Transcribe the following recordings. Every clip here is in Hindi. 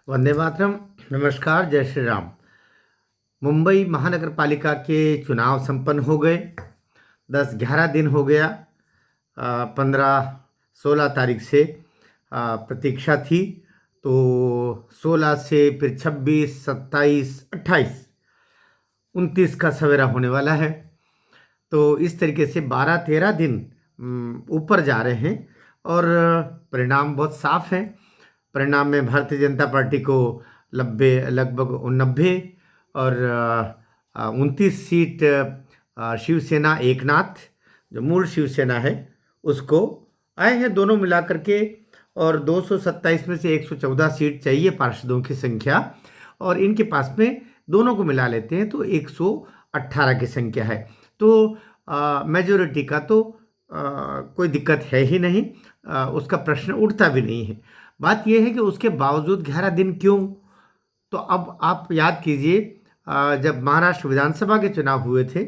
वंदे मातरम। नमस्कार, जय श्री राम। मुंबई महानगर पालिका के चुनाव संपन्न हो गए। 10-11 दिन हो गया। 15-16 तारीख से प्रतीक्षा थी। तो 16 से फिर 26, 27, 28, 29 का सवेरा होने वाला है। तो इस तरीके से 12-13 दिन ऊपर जा रहे हैं और परिणाम बहुत साफ है। परिणाम में भारतीय जनता पार्टी को लगभग 90 और 29 सीट शिवसेना एकनाथ, जो मूल शिवसेना है, उसको आए हैं दोनों मिला करके। और 227 में से 114 सीट चाहिए पार्षदों की संख्या, और इनके पास में दोनों को मिला लेते हैं तो 118 की संख्या है। तो मेजोरिटी का तो कोई दिक्कत है ही नहीं, उसका प्रश्न उठता भी नहीं है। बात यह है कि उसके बावजूद 11 दिन क्यों? तो अब आप याद कीजिए, जब महाराष्ट्र विधानसभा के चुनाव हुए थे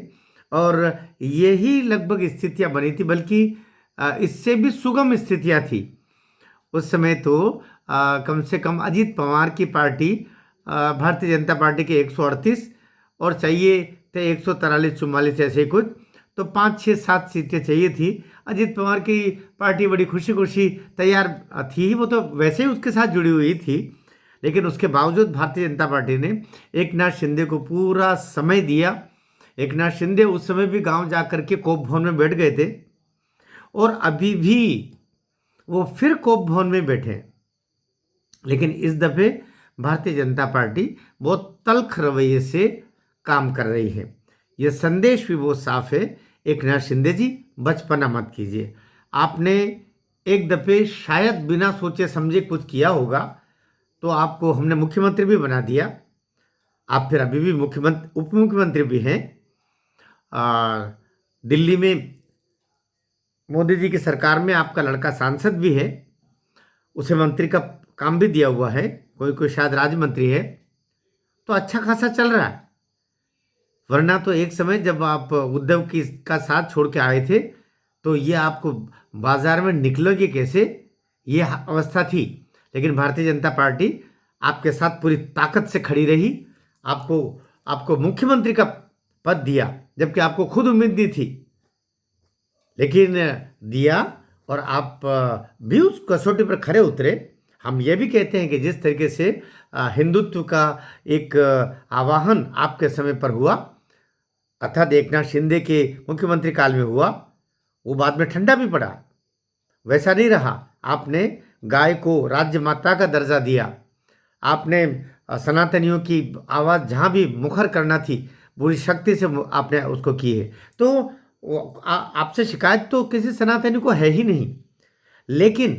और यही लगभग स्थितियां बनी थी, बल्कि इससे भी सुगम स्थितियां थी। उस समय तो कम से कम अजीत पवार की पार्टी, भारतीय जनता पार्टी के 138 और चाहिए थे 143-44 ऐसे कुछ, तो 5-6-7 सीटें चाहिए थी। अजीत पवार की पार्टी बड़ी खुशी खुशी तैयार थी, वो तो वैसे ही उसके साथ जुड़ी हुई थी। लेकिन उसके बावजूद भारतीय जनता पार्टी ने एक नाथ शिंदे को पूरा समय दिया। एक नाथ शिंदे उस समय भी गांव जा करके कोप भवन में बैठ गए थे, और अभी भी वो फिर कोप भवन में बैठे हैं। लेकिन इस दफे भारतीय जनता पार्टी बहुत तल्ख रवैये से काम कर रही है। यह संदेश भी बहुत साफ है, एक नाथ शिंदे जी, बचपना मत कीजिए। आपने एक दफे शायद बिना सोचे समझे कुछ किया होगा, तो आपको हमने मुख्यमंत्री भी बना दिया। आप फिर अभी भी मुख्यमंत्री, उप मुख्यमंत्री भी हैं। दिल्ली में मोदी जी की सरकार में आपका लड़का सांसद भी है, उसे मंत्री का काम भी दिया हुआ है, कोई कोई शायद राज्य मंत्री है। तो अच्छा खासा चल रहा है। वरना तो एक समय जब आप उद्धव की का साथ छोड़ के आए थे, तो ये आपको बाजार में निकलोगे कैसे, ये अवस्था थी। लेकिन भारतीय जनता पार्टी आपके साथ पूरी ताकत से खड़ी रही। आपको आपको मुख्यमंत्री का पद दिया, जबकि आपको खुद उम्मीद नहीं थी, लेकिन दिया। और आप भी उस कसौटी पर खरे उतरे। हम ये भी कहते हैं कि जिस तरीके से हिंदुत्व का एक आवाहन आपके समय पर हुआ, अर्थात एकनाथ शिंदे के मुख्यमंत्री काल में हुआ, वो बाद में ठंडा भी पड़ा, वैसा नहीं रहा। आपने गाय को राज्य माता का दर्जा दिया। आपने सनातनियों की आवाज़ जहाँ भी मुखर करना थी, पूरी शक्ति से आपने उसको की है। तो आपसे शिकायत तो किसी सनातनी को है ही नहीं। लेकिन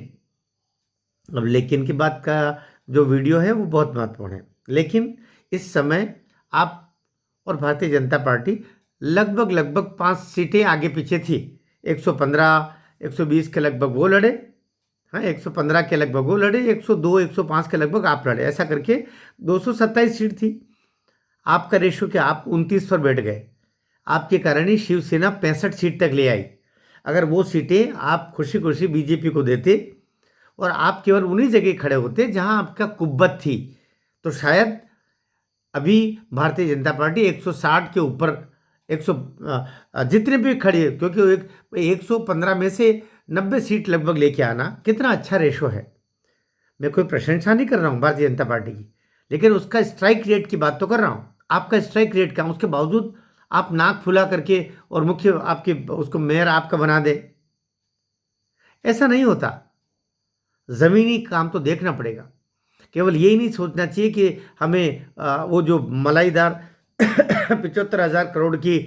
अब लेकिन की बात का जो वीडियो है वो बहुत महत्वपूर्ण है। लेकिन इस समय आप और भारतीय जनता पार्टी लगभग लगभग 5 सीटें आगे पीछे थी। 115, 120 के लगभग वो लड़े, हाँ 115 के लगभग वो लड़े, 102, 105 के लगभग आप लड़े, ऐसा करके 227 सीट थी। आपका रेशो क्या, आप 29 पर बैठ गए। आपके कारण ही शिवसेना 65 सीट तक ले आई। अगर वो सीटें आप खुशी खुशी बीजेपी को देते और आप केवल उन्हीं जगह खड़े होते जहां आपका कुब्बत थी, तो शायद अभी भारतीय जनता पार्टी 160 के ऊपर 100 जितने भी खड़ी है, क्योंकि 115 में से 90 सीट लगभग लेके आना कितना अच्छा रेशो है। मैं कोई प्रशंसा नहीं कर रहा हूँ भारतीय जनता पार्टी की, लेकिन उसका स्ट्राइक रेट की बात तो कर रहा हूँ। आपका स्ट्राइक रेट क्या, उसके बावजूद आप नाक फुला करके और मुख्य आपके उसको मेयर आपका बना दे, ऐसा नहीं होता। ज़मीनी काम तो देखना पड़ेगा। केवल यही नहीं सोचना चाहिए कि हमें वो जो मलाईदार 75,000 करोड़ की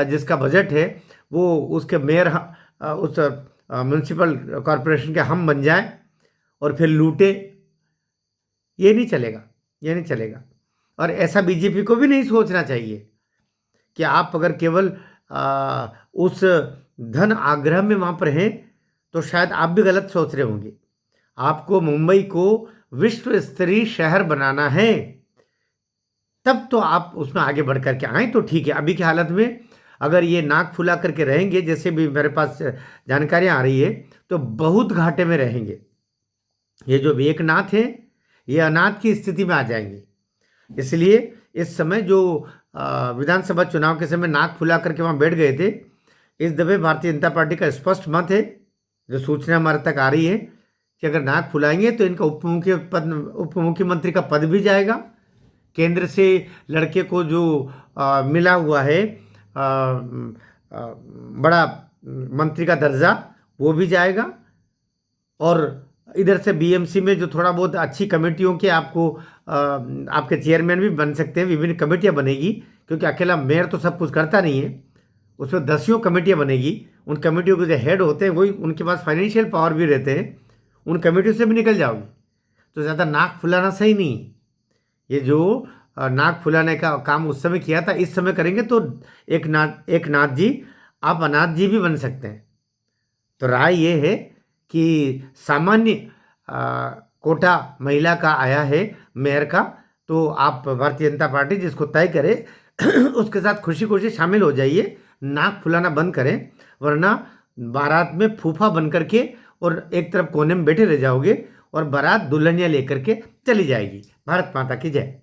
जिसका बजट है, वो उसके मेयर उस म्यूनसिपल कॉरपोरेशन के हम बन जाएं और फिर लूटे। ये नहीं चलेगा, ये नहीं चलेगा। और ऐसा बीजेपी को भी नहीं सोचना चाहिए कि आप अगर केवल उस धन आग्रह में वहाँ पर हैं, तो शायद आप भी गलत सोच रहे होंगे। आपको मुंबई को विश्व स्तरीय शहर बनाना है, तब तो आप उसमें आगे बढ़ करके आए तो ठीक है। अभी की हालत में अगर ये नाक फुला करके रहेंगे, जैसे भी मेरे पास जानकारियाँ आ रही है, तो बहुत घाटे में रहेंगे। ये जो एकनाथ हैं, ये अनाथ की स्थिति में आ जाएंगे। इसलिए इस समय जो विधानसभा चुनाव के समय नाक फुला करके वहाँ बैठ गए थे, इस दफे भारतीय जनता पार्टी का स्पष्ट मत है, जो सूचना हमारे तक आ रही है, कि अगर नाक फुलाएंगे तो इनका उप मुख्यमंत्री का पद भी जाएगा, केंद्र से लड़के को जो मिला हुआ है बड़ा मंत्री का दर्जा, वो भी जाएगा, और इधर से बीएमसी में जो थोड़ा बहुत अच्छी कमेटियों के आपको आपके चेयरमैन भी बन सकते हैं, विभिन्न कमेटियां बनेगी, क्योंकि अकेला मेयर तो सब कुछ करता नहीं है, उसमें दसियों कमेटियां बनेगी। उन कमेटियों के जो हेड होते हैं वही, उनके पास फाइनेंशियल पावर भी रहते हैं, उन कमेटियों से भी निकल जाओगी। तो ज़्यादा नाक फुलाना सही नहीं। ये जो नाक फुलाने का काम उस समय किया था, इस समय करेंगे तो एक नाथ जी आप अनाथ जी भी बन सकते हैं। तो राय ये है कि सामान्य कोटा महिला का आया है मेयर का, तो आप भारतीय जनता पार्टी जिसको तय करे उसके साथ खुशी खुशी शामिल हो जाइए, नाक फुलाना बंद करें, वरना बारात में फूफा बन करके और एक तरफ कोने में बैठे रह जाओगे और बारात दुल्हनिया लेकर के चली जाएगी। भारत माता की जय।